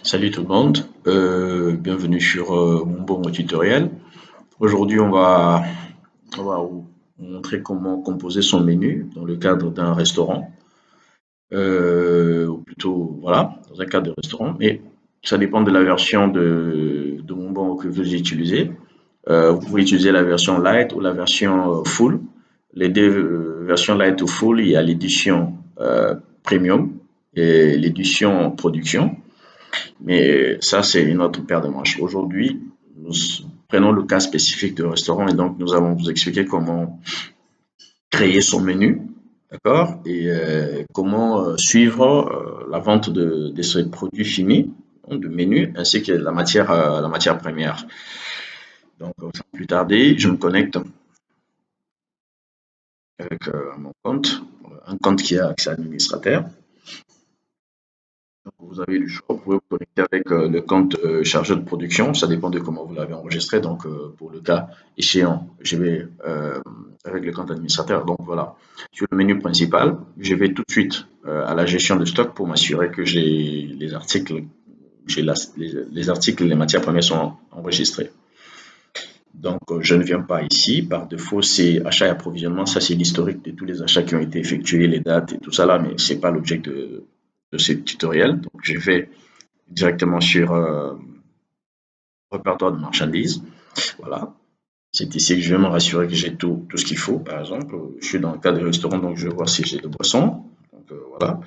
Salut tout le monde, bienvenue sur mon bon tutoriel. Aujourd'hui, on va vous montrer comment composer son menu dans le cadre d'un restaurant, ou plutôt, voilà, dans un cadre de restaurant. Mais ça dépend de la version de mon bon que vous utilisez. Vous pouvez utiliser la version light ou la version full. Les deux versions light ou full, il y a l'édition premium et l'édition production. Mais ça, c'est une autre paire de manches. Aujourd'hui, nous prenons le cas spécifique de restaurant et donc nous allons vous expliquer comment créer son menu, d'accord, et comment suivre la vente de ces produits finis, hein, de menu, ainsi que la matière première. Donc, sans plus tarder, je me connecte avec mon compte, un compte qui a accès administrateur. Donc, vous avez le choix, vous pouvez vous connecter avec le compte chargeur de production, ça dépend de comment vous l'avez enregistré. Donc, pour le cas échéant, je vais avec le compte administrateur. Donc, voilà, sur le menu principal, je vais tout de suite à la gestion de stock pour m'assurer que les articles, les matières premières sont enregistrés. Donc, je ne viens pas ici. Par défaut, c'est achat et approvisionnement. Ça, c'est l'historique de tous les achats qui ont été effectués, les dates et tout ça là, mais c'est pas l'objet de ce tutoriel. Donc, je vais directement sur répertoire de marchandises. Voilà. C'est ici que je vais me rassurer que j'ai tout ce qu'il faut. Par exemple, je suis dans le cas de restaurant, donc je vais voir si j'ai des boissons. Donc, voilà.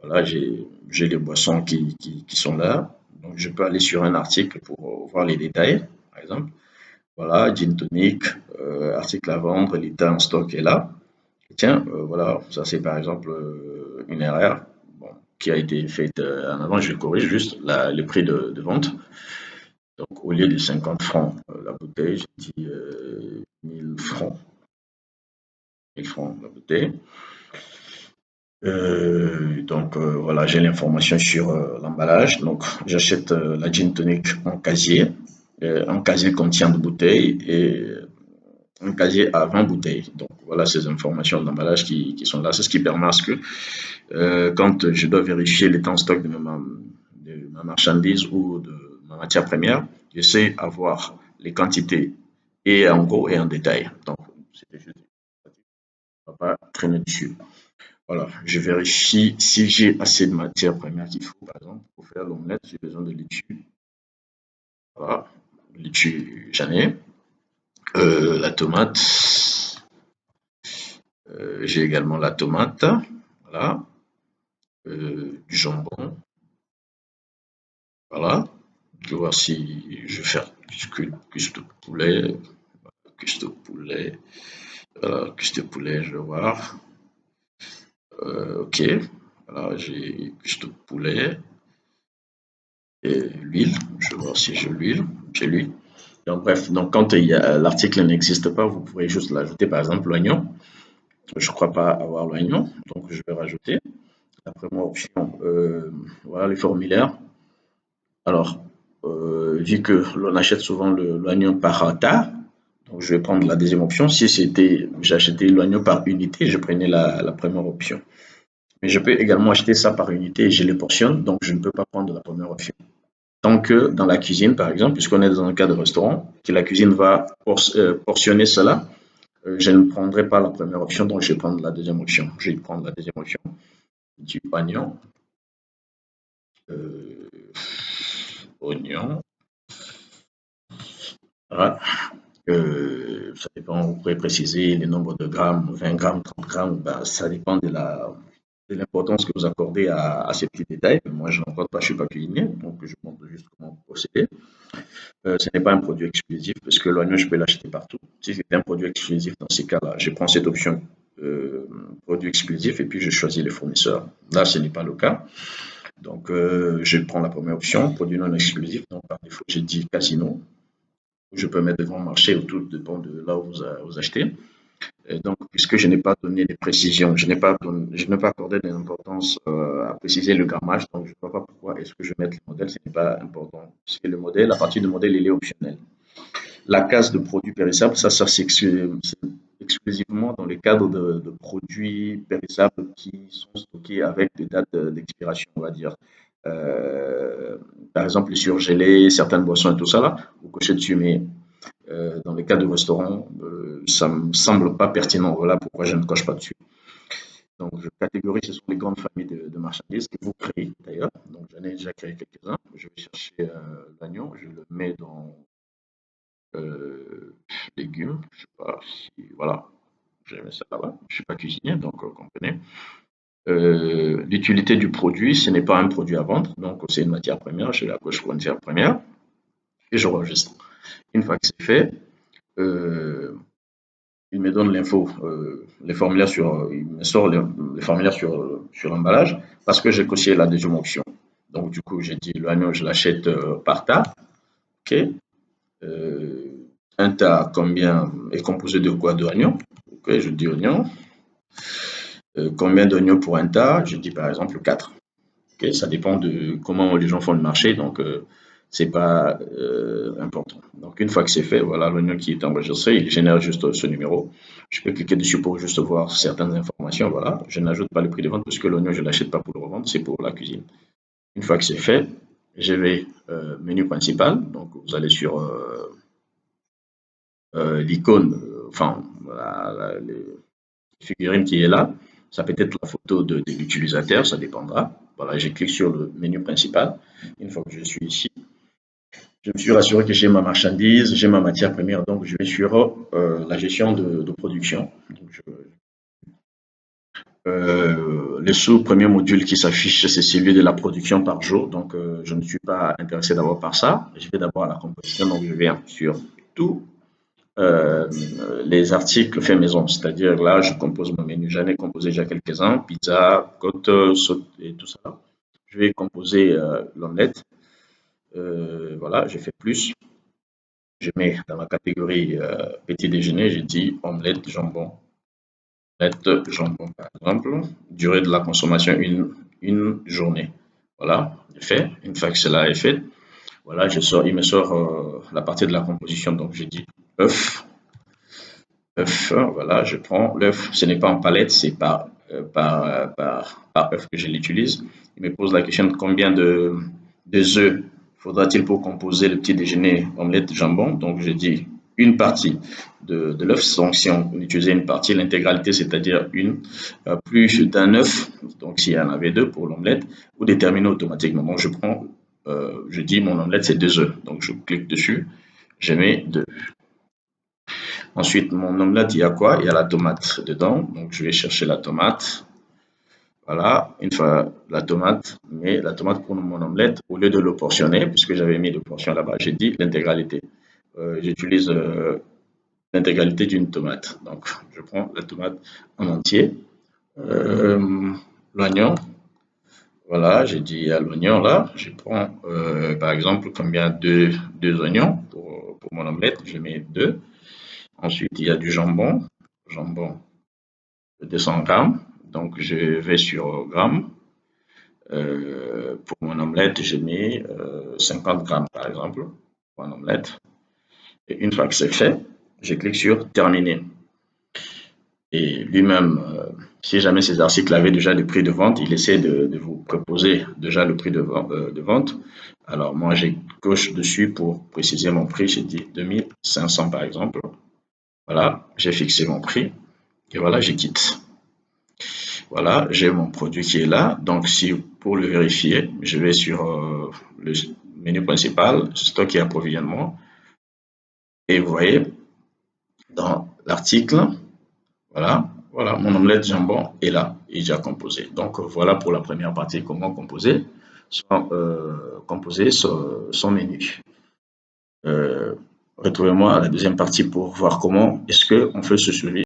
Voilà, j'ai les boissons qui sont là. Donc, je peux aller sur un article pour voir les détails, par exemple. Voilà, gin tonic, article à vendre, l'état en stock est là. Et tiens, voilà, ça c'est par exemple une erreur, bon, qui a été faite en avant. Je corrige juste le prix de vente. Donc, au lieu de 50 francs la bouteille, j'ai dit 1000 francs. 1000 francs la bouteille. Donc, voilà, j'ai l'information sur l'emballage. Donc, j'achète la gin tonic en casier. Un casier contient de bouteilles et un casier à 20 bouteilles. Donc, voilà ces informations d'emballage qui sont là. C'est ce qui permet à ce que quand je dois vérifier l'état en stock de ma marchandise ou de ma matière première, je sais avoir les quantités et en gros et en détail. Donc, c'était juste, on ne va pas traîner dessus. Voilà, je vérifie si j'ai assez de matière première qu'il faut, par exemple, pour faire l'omelette, j'ai besoin de laitue. Voilà, laitue, j'en ai. La tomate, j'ai également la tomate. Voilà, du jambon. Voilà, je vais voir si je vais faire cuisse de poulet, cuisse de poulet, cuisse de poulet, je vais voir. Ok, voilà, j'ai cuisse de poulet et l'huile, je vais voir si j'ai l'huile. Donc bref, donc quand l'article n'existe pas, vous pourrez juste l'ajouter, par exemple l'oignon. Je ne crois pas avoir l'oignon, donc je vais rajouter. Après moi, option, voilà les formulaires. Alors, vu que l'on achète souvent l'oignon par tas, donc je vais prendre la deuxième option. Si j'achetais l'oignon par unité, je prenais la première option. Mais je peux également acheter ça par unité et je les portionne, donc je ne peux pas prendre la première option. Tant que dans la cuisine, par exemple, puisqu'on est dans un cas de restaurant, que la cuisine va portionner cela, je ne prendrai pas la première option, donc je vais prendre la deuxième option. Je vais prendre la deuxième option du oignon. Euh, oignon. Voilà. Ça dépend, vous pouvez préciser les nombres de grammes, 20 grammes, 30 grammes, ben, ça dépend de l'importance que vous accordez à ces petits détails. Moi, je n'en compte pas, je ne suis pas cuisinier, donc je montre juste comment procéder. Ce n'est pas un produit exclusif parce que l'oignon, je peux l'acheter partout. Si c'est un produit exclusif, dans ces cas-là, je prends cette option produit exclusif et puis je choisis les fournisseurs. Là, ce n'est pas le cas. Donc, je prends la première option, produit non exclusif. Donc, par défaut, j'ai dit casino. Je peux mettre devant marché ou tout dépend de là où vous achetez. Et donc, puisque je n'ai pas donné de précision, je n'ai pas accordé de l'importance à préciser le grammage, donc je ne vois pas pourquoi est-ce que je mette le modèle, ce n'est pas important. Parce que le modèle, à partir du modèle, il est optionnel. La case de produits périssables, ça c'est exclusivement dans le cadre de produits périssables qui sont stockés avec des dates d'expiration, on va dire. par exemple les surgelés, certaines boissons et tout ça là, vous cochez dessus, mais dans les cas de restaurant, ça me semble pas pertinent. Voilà pourquoi je ne coche pas dessus. Donc, je catégorise, ce sont les grandes familles de marchandises que vous créez d'ailleurs. Donc, j'en ai déjà créé quelques-uns. Je vais chercher l'oignon, je le mets dans euh, légumes. Je sais pas si, voilà, je mets ça là-bas. Je suis pas cuisinier, donc comprenez. L'utilité du produit, ce n'est pas un produit à vendre, donc c'est une matière première. Je la coche pour une matière première et je registre. Une fois que c'est fait, euh, il me donne l'info, les formulaires il me sort les formulaires sur l'emballage parce que j'ai coché la deuxième option. Donc, du coup, j'ai dit l'oignon, je l'achète par tas. OK. Euh, un tas, combien est composé de quoi d'oignons? OK, je dis oignon. Combien d'oignons pour un tas? Je dis par exemple 4. OK, ça dépend de comment les gens font le marché. Donc, c'est pas important. Donc, une fois que c'est fait, voilà l'oignon qui est enregistré, il génère juste ce numéro. Je peux cliquer dessus pour juste voir certaines informations. Voilà, je n'ajoute pas le prix de vente parce que l'oignon, je ne l'achète pas pour le revendre, c'est pour la cuisine. Une fois que c'est fait, je vais menu principal. Donc, vous allez sur l'icône, enfin, la figurine qui est là. Ça peut être la photo de l'utilisateur, ça dépendra. Voilà, je clique sur le menu principal. Une fois que je suis ici, je me suis rassuré que j'ai ma marchandise, j'ai ma matière première, donc je vais sur la gestion de production. Donc, le sous-premier module qui s'affiche, c'est celui de la production par jour. Donc, je ne suis pas intéressé d'abord par ça. Je vais d'abord à la composition. Donc, je viens sur tous euh, les articles faits maison. C'est-à-dire là, je compose mon menu. J'en ai composé déjà quelques-uns. Pizza, côte, saute et tout ça. Je vais composer l'omelette. Voilà, j'ai fait plus. Je mets dans la catégorie petit déjeuner, j'ai dit omelette, jambon. Omelette, jambon, par exemple. Durée de la consommation, une journée. Voilà, j'ai fait. Une fois que cela est fait, voilà, il me sort la partie de la composition. Donc, j'ai dit œuf. Œuf, voilà, je prends l'œuf. Ce n'est pas en palette, c'est par œuf que je l'utilise. Il me pose la question de combien de œufs faudra-t-il pour composer le petit déjeuner omelette jambon. Donc, je dis une partie de l'œuf. Donc, si on utilisait une partie, l'intégralité, c'est-à-dire plus d'un œuf. Donc, s'il y en avait deux pour l'omelette, vous déterminez automatiquement. Donc, je dis mon omelette, c'est 2 œufs. Donc, je clique dessus, je mets 2. Ensuite, mon omelette, il y a quoi? Il y a la tomate dedans. Donc, je vais chercher la tomate. Voilà, une fois la tomate, mais la tomate pour mon omelette, au lieu de le portionner, puisque j'avais mis de portions là-bas, j'ai dit l'intégralité. J'utilise l'intégralité d'une tomate. Donc, je prends la tomate en entier. Euh, L'oignon, voilà, j'ai dit à l'oignon là, je prends par exemple combien deux oignons pour mon omelette, je mets 2. Ensuite, il y a du jambon, jambon de 200 grammes. Donc, je vais sur grammes. Pour mon omelette, j'ai mis 50 grammes, par exemple, pour une omelette. Et une fois que c'est fait, je clique sur terminer. Et lui-même, si jamais ces articles avaient déjà le prix de vente, il essaie de vous proposer déjà le prix de vente. Alors, moi, j'ai coche dessus pour préciser mon prix. J'ai dit 2500 par exemple. Voilà, j'ai fixé mon prix. Et voilà, je quitte. Voilà, j'ai mon produit qui est là. Donc, si pour le vérifier, je vais sur le menu principal, stock et approvisionnement. Et vous voyez, dans l'article, voilà, mon omelette jambon est là, il est déjà composé. Donc, voilà pour la première partie, comment composer son menu. Euh, Retrouvez-moi à la deuxième partie pour voir comment est-ce qu'on fait ce suivi.